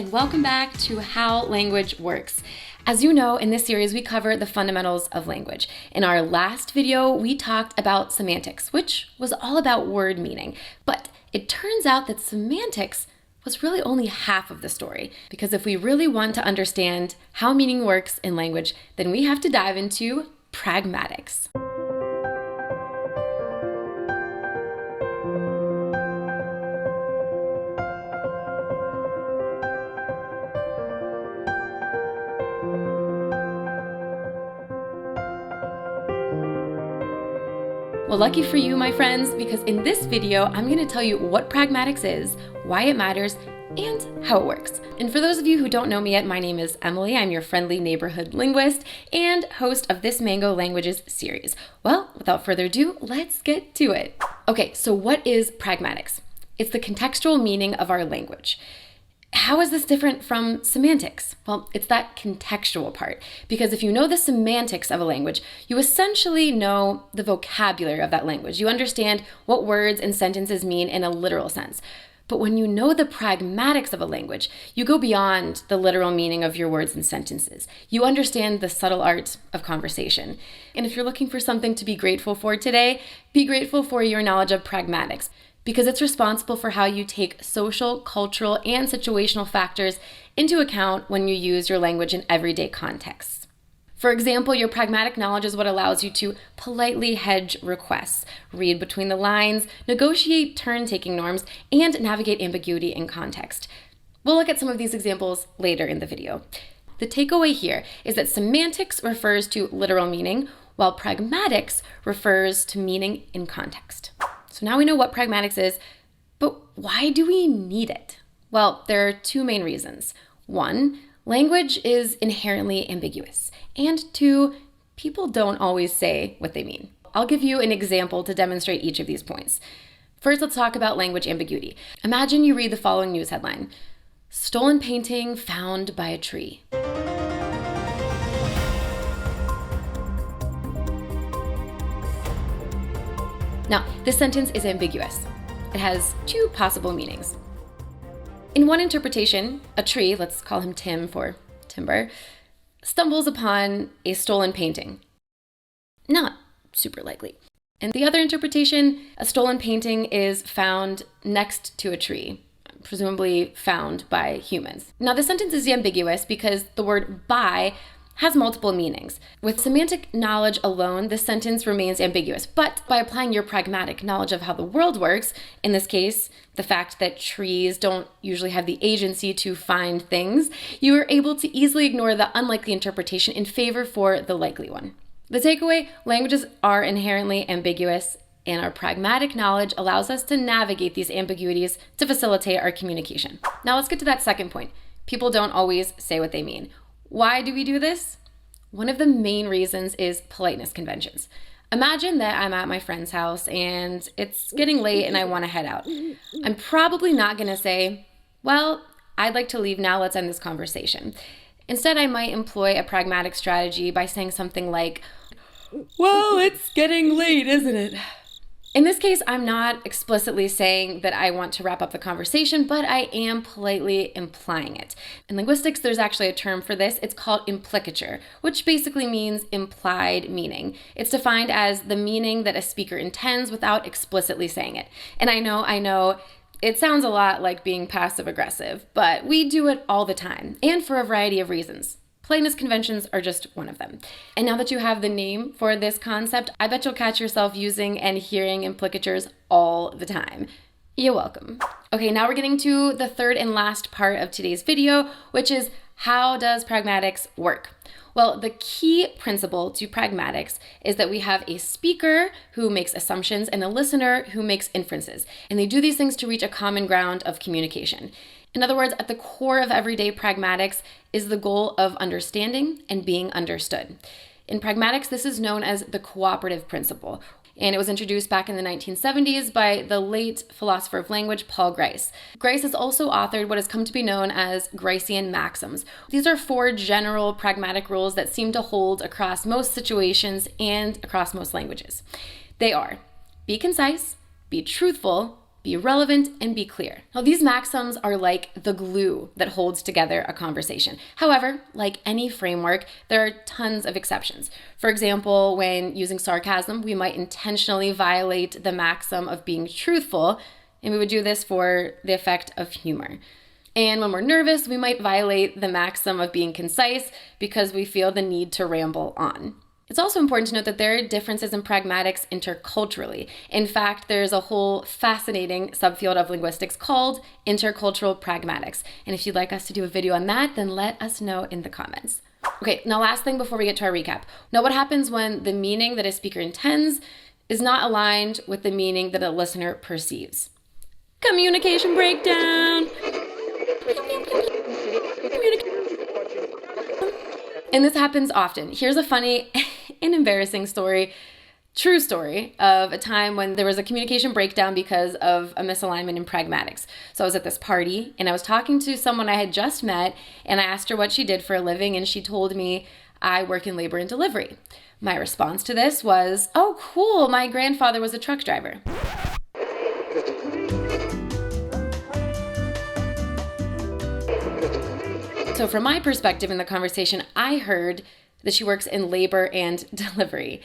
and welcome back to How Language Works. As you know, in this series, we cover the fundamentals of language. In our last video, we talked about semantics, which was all about word meaning. But it turns out that semantics was really only half of the story, because if we really want to understand how meaning works in language, then we have to dive into pragmatics. Well, lucky for you, my friends, because in this video, I'm going to tell you what pragmatics is, why it matters, and how it works. And for those of you who don't know me yet, my name is Emily. I'm your friendly neighborhood linguist and host of this Mango Languages series. Well, without further ado, let's get to it. Okay, so what is pragmatics? It's the contextual meaning of our language. How is this different from semantics? Well, it's that contextual part, because if you know the semantics of a language, you essentially know the vocabulary of that language. You understand what words and sentences mean in a literal sense. But when you know the pragmatics of a language, you go beyond the literal meaning of your words and sentences. You understand the subtle art of conversation. And if you're looking for something to be grateful for today, be grateful for your knowledge of pragmatics, because it's responsible for how you take social, cultural, and situational factors into account when you use your language in everyday contexts. For example, your pragmatic knowledge is what allows you to politely hedge requests, read between the lines, negotiate turn-taking norms, and navigate ambiguity in context. We'll look at some of these examples later in the video. The takeaway here is that semantics refers to literal meaning, while pragmatics refers to meaning in context. So now we know what pragmatics is, but why do we need it? Well, there are two main reasons. One, language is inherently ambiguous. And two, people don't always say what they mean. I'll give you an example to demonstrate each of these points. First, let's talk about language ambiguity. Imagine you read the following news headline: "Stolen painting found by a tree." Now, this sentence is ambiguous. It has two possible meanings. In one interpretation, a tree, let's call him Tim for timber, stumbles upon a stolen painting. Not super likely. In the other interpretation, a stolen painting is found next to a tree, presumably found by humans. Now, the sentence is ambiguous because the word by has multiple meanings. With semantic knowledge alone, the sentence remains ambiguous, but by applying your pragmatic knowledge of how the world works, in this case, the fact that trees don't usually have the agency to find things, you are able to easily ignore the unlikely interpretation in favor for the likely one. The takeaway: languages are inherently ambiguous, and our pragmatic knowledge allows us to navigate these ambiguities to facilitate our communication. Now let's get to that second point. People don't always say what they mean. Why do we do this? One of the main reasons is politeness conventions. Imagine that I'm at my friend's house and it's getting late and I want to head out. I'm probably not going to say, "Well, I'd like to leave now, let's end this conversation." Instead, I might employ a pragmatic strategy by saying something like, "Well, it's getting late, isn't it?" In this case, I'm not explicitly saying that I want to wrap up the conversation, but I am politely implying it. In linguistics, there's actually a term for this. It's called implicature, which basically means implied meaning. It's defined as the meaning that a speaker intends without explicitly saying it. And I know, it sounds a lot like being passive aggressive, but we do it all the time, and for a variety of reasons. Politeness conventions are just one of them. And now that you have the name for this concept, I bet you'll catch yourself using and hearing implicatures all the time. You're welcome. Okay, now we're getting to the third and last part of today's video, which is: how does pragmatics work? Well, the key principle to pragmatics is that we have a speaker who makes assumptions and a listener who makes inferences. And they do these things to reach a common ground of communication. In other words, at the core of everyday pragmatics is the goal of understanding and being understood. In pragmatics, this is known as the cooperative principle, and it was introduced back in the 1970s by the late philosopher of language, Paul Grice. Grice has also authored what has come to be known as Gricean maxims. These are 4 general pragmatic rules that seem to hold across most situations and across most languages. They are: be concise, be truthful, be relevant, and be clear. Now, these maxims are like the glue that holds together a conversation. However, like any framework, there are tons of exceptions. For example, when using sarcasm, we might intentionally violate the maxim of being truthful, and we would do this for the effect of humor. And when we're nervous, we might violate the maxim of being concise because we feel the need to ramble on. It's also important to note that there are differences in pragmatics interculturally. In fact, there's a whole fascinating subfield of linguistics called intercultural pragmatics. And if you'd like us to do a video on that, then let us know in the comments. Okay, now last thing before we get to our recap. Now, what happens when the meaning that a speaker intends is not aligned with the meaning that a listener perceives? Communication breakdown. And this happens often. Here's a funny and embarrassing story, true story, of a time when there was a communication breakdown because of a misalignment in pragmatics. So I was at this party and I was talking to someone I had just met, and I asked her what she did for a living, and she told me, I work in labor and delivery. My response to this was, oh, cool, my grandfather was a truck driver. So from my perspective in the conversation, I heard that she works in labor and delivery.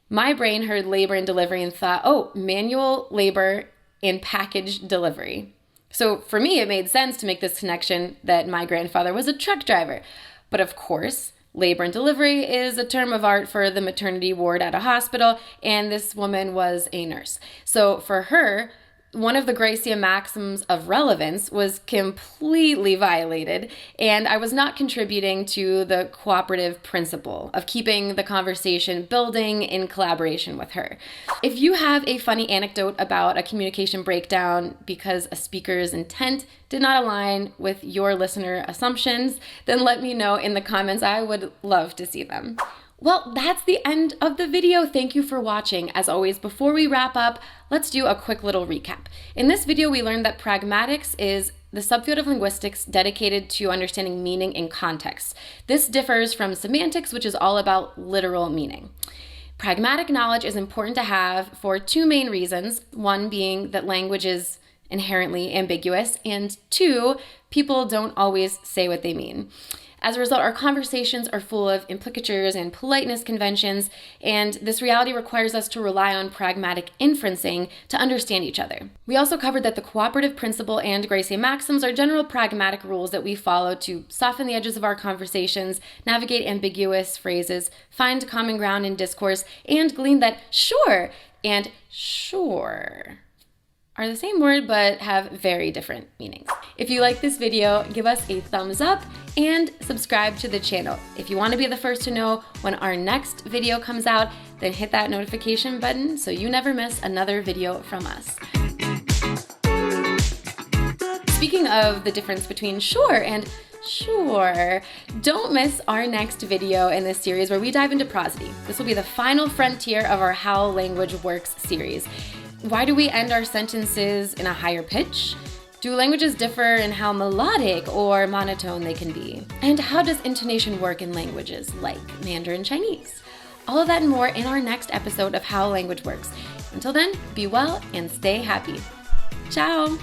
My brain heard labor and delivery and thought, oh, manual labor and package delivery. So for me, it made sense to make this connection that my grandfather was a truck driver. But of course, labor and delivery is a term of art for the maternity ward at a hospital, and this woman was a nurse. So for her, one of the Gracia maxims of relevance was completely violated, and I was not contributing to the cooperative principle of keeping the conversation building in collaboration with her. If you have a funny anecdote about a communication breakdown because a speaker's intent did not align with your listener assumptions, then let me know in the comments. I would love to see them. Well, that's the end of the video. Thank you for watching. As always, before we wrap up, let's do a quick little recap. In this video, we learned that pragmatics is the subfield of linguistics dedicated to understanding meaning in context. This differs from semantics, which is all about literal meaning. Pragmatic knowledge is important to have for two main reasons, one being that language is inherently ambiguous, and two, people don't always say what they mean. As a result, our conversations are full of implicatures and politeness conventions, and this reality requires us to rely on pragmatic inferencing to understand each other. We also covered that the cooperative principle and Gracia maxims are general pragmatic rules that we follow to soften the edges of our conversations, navigate ambiguous phrases, find common ground in discourse, and glean that sure and sure are the same word but have very different meanings. If you like this video, give us a thumbs up and subscribe to the channel. If you want to be the first to know when our next video comes out, then hit that notification button so you never miss another video from us. Speaking of the difference between sure and sure, don't miss our next video in this series where we dive into prosody. This will be the final frontier of our How Language Works series. Why do we end our sentences in a higher pitch? Do languages differ in how melodic or monotone they can be? And how does intonation work in languages like Mandarin Chinese? All of that and more in our next episode of How Language Works. Until then, be well and stay happy. Ciao!